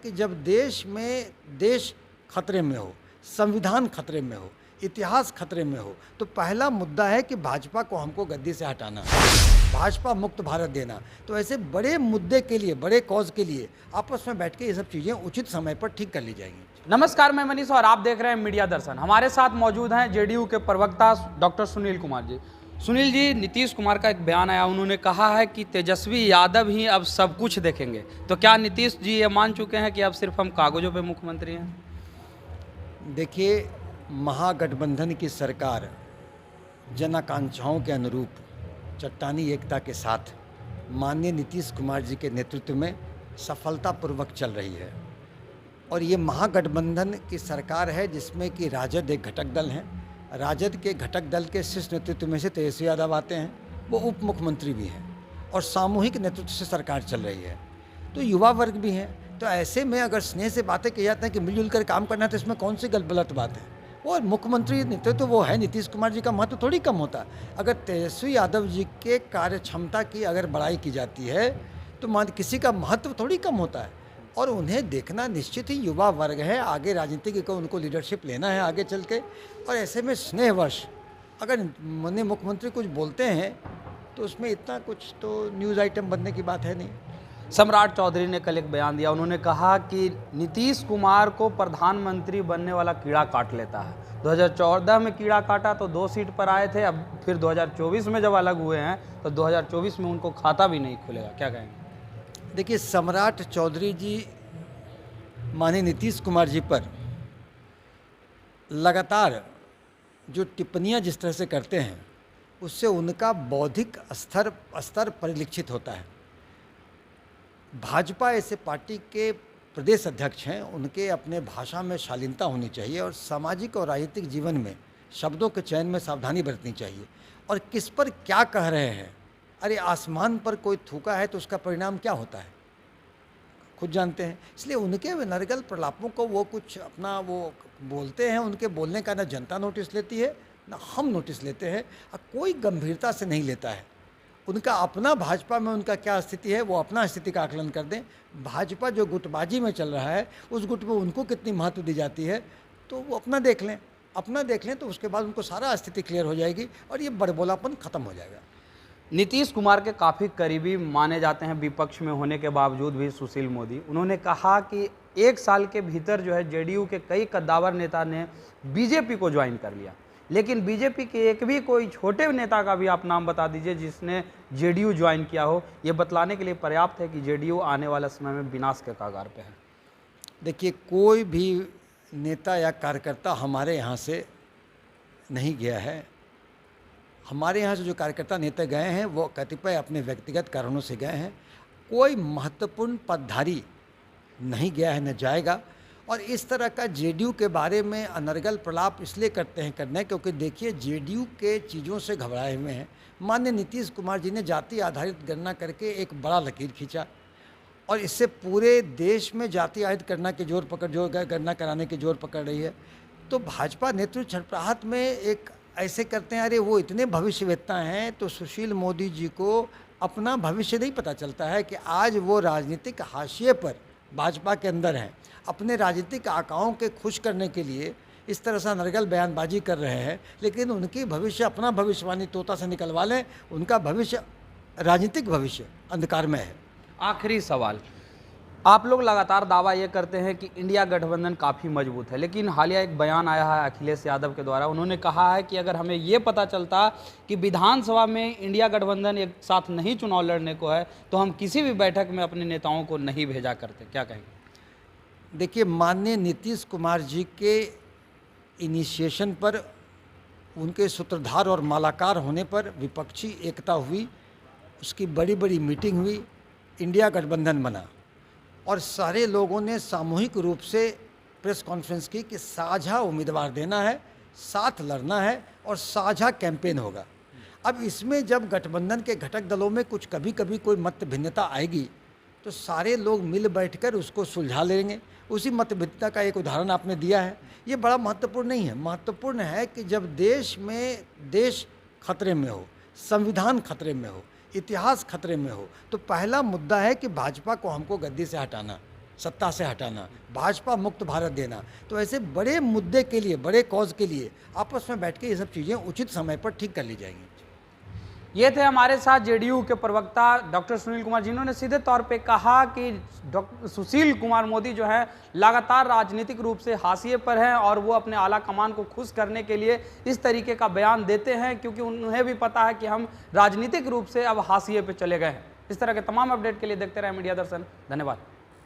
कि जब देश खतरे में हो, संविधान खतरे में हो, इतिहास खतरे में हो, तो पहला मुद्दा है कि भाजपा को हमको गद्दी से हटाना, भाजपा मुक्त भारत देना। तो ऐसे बड़े मुद्दे के लिए, बड़े कॉज के लिए आपस में बैठ के ये सब चीज़ें उचित समय पर ठीक कर ली जाएंगी। नमस्कार, मैं मनीष और आप देख रहे हैं मीडिया दर्शन। हमारे साथ मौजूद हैं जेडीयू के प्रवक्ता डॉक्टर सुनील कुमार जी। सुनील जी, नीतीश कुमार का एक बयान आया, उन्होंने कहा है कि तेजस्वी यादव ही अब सब कुछ देखेंगे। तो क्या नीतीश जी ये मान चुके हैं कि अब सिर्फ हम कागजों पे मुख्यमंत्री हैं? देखिए, महागठबंधन की सरकार जन आकांक्षाओं के अनुरूप चट्टानी एकता के साथ माननीय नीतीश कुमार जी के नेतृत्व में सफलतापूर्वक चल रही है। और ये महागठबंधन की सरकार है जिसमें कि राजद एक घटक दल है। राजद के घटक दल के शीर्ष नेतृत्व में से तेजस्वी यादव आते हैं, वो उप मुख्यमंत्री भी हैं और सामूहिक नेतृत्व से सरकार चल रही है। तो युवा वर्ग भी हैं। तो ऐसे में अगर स्नेह से बातें की जाती हैं कि मिलजुल कर काम करना है, तो इसमें कौन सी गलत बात है? और मुख्यमंत्री नेतृत्व वो है, नीतीश कुमार जी का महत्व थोड़ी कम होता। अगर तेजस्वी यादव जी के कार्य क्षमता की अगर बड़ाई की जाती है तो किसी का महत्व थोड़ी कम होता है। और उन्हें देखना निश्चित ही युवा वर्ग है, आगे राजनीति को उनको लीडरशिप लेना है आगे चल के। और ऐसे में स्नेहवश अगर माननीय मुख्यमंत्री कुछ बोलते हैं तो उसमें इतना कुछ तो न्यूज़ आइटम बनने की बात है नहीं। सम्राट चौधरी ने कल एक बयान दिया, उन्होंने कहा कि नीतीश कुमार को प्रधानमंत्री बनने वाला कीड़ा काट लेता है। 2014 में कीड़ा काटा तो 2 सीट पर आए थे, अब फिर 2024 में जब अलग हुए हैं तो 2024 में उनको खाता भी नहीं खुलेगा। क्या कहेंगे? देखिए, सम्राट चौधरी जी माननीय नीतीश कुमार जी पर लगातार जो टिप्पणियां जिस तरह से करते हैं उससे उनका बौद्धिक स्तर परिलक्षित होता है। भाजपा ऐसे पार्टी के प्रदेश अध्यक्ष हैं, उनके अपने भाषा में शालीनता होनी चाहिए और सामाजिक और राजनीतिक जीवन में शब्दों के चयन में सावधानी बरतनी चाहिए। और किस पर क्या कह रहे हैं, अरे आसमान पर कोई थूका है तो उसका परिणाम क्या होता है खुद जानते हैं। इसलिए उनके नरगल प्रलापों को वो कुछ अपना वो बोलते हैं, उनके बोलने का ना जनता नोटिस लेती है ना हम नोटिस लेते हैं, और कोई गंभीरता से नहीं लेता है। उनका अपना भाजपा में उनका क्या स्थिति है वो अपना स्थिति का आकलन कर दें। भाजपा जो गुटबाजी में चल रहा है उस गुट में उनको कितनी महत्व दी जाती है तो वो अपना देख लें तो उसके बाद उनको सारा स्थिति क्लियर हो जाएगी और ये बड़बोलापन खत्म हो जाएगा। नीतीश कुमार के काफ़ी करीबी माने जाते हैं विपक्ष में होने के बावजूद भी सुशील मोदी। उन्होंने कहा कि 1 साल के भीतर जो है जेडीयू के कई कद्दावर नेता ने बीजेपी को ज्वाइन कर लिया, लेकिन बीजेपी के एक भी कोई छोटे नेता का भी आप नाम बता दीजिए जिसने जेडीयू ज्वाइन किया हो। ये बतलाने के लिए पर्याप्त है कि जेडीयू आने वाला समय में विनाश के कगार पे है। देखिए, कोई भी नेता या कार्यकर्ता हमारे यहाँ से नहीं गया है। हमारे यहाँ से जो कार्यकर्ता नेता गए हैं वो कतिपय अपने व्यक्तिगत कारणों से गए हैं। कोई महत्वपूर्ण पदधारी नहीं गया है, न जाएगा। और इस तरह का जेडीयू के बारे में अनर्गल प्रलाप इसलिए करते क्योंकि देखिए, जेडीयू के चीज़ों से घबराए हुए हैं। माननीय नीतीश कुमार जी ने जाति आधारित गणना करके एक बड़ा लकीर खींचा और इससे पूरे देश में जाति आधारित गणना कराने की जोर पकड़ रही है। तो भाजपा नेतृत्व छटपटाहट में एक ऐसे करते हैं, अरे वो इतने भविष्यवेत्ता हैं तो सुशील मोदी जी को अपना भविष्य नहीं पता चलता है कि आज वो राजनीतिक हाशिए पर भाजपा के अंदर हैं। अपने राजनीतिक आकाओं के खुश करने के लिए इस तरह से नरगल बयानबाजी कर रहे हैं, लेकिन उनकी भविष्य अपना भविष्यवाणी तोता से निकलवा लें, उनका भविष्य राजनीतिक भविष्य अंधकार में है। आखिरी सवाल, आप लोग लगातार दावा ये करते हैं कि इंडिया गठबंधन काफ़ी मजबूत है, लेकिन हालिया एक बयान आया है अखिलेश यादव के द्वारा। उन्होंने कहा है कि अगर हमें ये पता चलता कि विधानसभा में इंडिया गठबंधन एक साथ नहीं चुनाव लड़ने को है तो हम किसी भी बैठक में अपने नेताओं को नहीं भेजा करते। क्या कहेंगे? देखिए, माननीय नीतीश कुमार जी के इनिशिएशन पर, उनके सूत्रधार और मालाकार होने पर विपक्षी एकता हुई, उसकी बड़ी बड़ी मीटिंग हुई, इंडिया गठबंधन बना और सारे लोगों ने सामूहिक रूप से प्रेस कॉन्फ्रेंस की कि साझा उम्मीदवार देना है, साथ लड़ना है और साझा कैंपेन होगा। अब इसमें जब गठबंधन के घटक दलों में कुछ कभी कभी कोई मत भिन्नता आएगी तो सारे लोग मिल बैठकर उसको सुलझा लेंगे। उसी मत भिन्नता का एक उदाहरण आपने दिया है। ये बड़ा महत्वपूर्ण नहीं है। महत्वपूर्ण है कि जब देश खतरे में हो, संविधान खतरे में हो, इतिहास खतरे में हो, तो पहला मुद्दा है कि भाजपा को हमको गद्दी से हटाना, सत्ता से हटाना, भाजपा मुक्त भारत देना। तो ऐसे बड़े मुद्दे के लिए, बड़े कॉज के लिए आपस में बैठ के ये सब चीज़ें उचित समय पर ठीक कर ली जाएंगी। ये थे हमारे साथ जेडीयू के प्रवक्ता डॉक्टर सुनील कुमार, जिन्होंने सीधे तौर पे कहा कि डॉक्टर सुशील कुमार मोदी जो है लगातार राजनीतिक रूप से हाशिए पर हैं और वो अपने आला कमान को खुश करने के लिए इस तरीके का बयान देते हैं, क्योंकि उन्हें भी पता है कि हम राजनीतिक रूप से अब हाशिए पे चले गए हैं। इस तरह के तमाम अपडेट के लिए देखते रहे मीडिया दर्शन। धन्यवाद।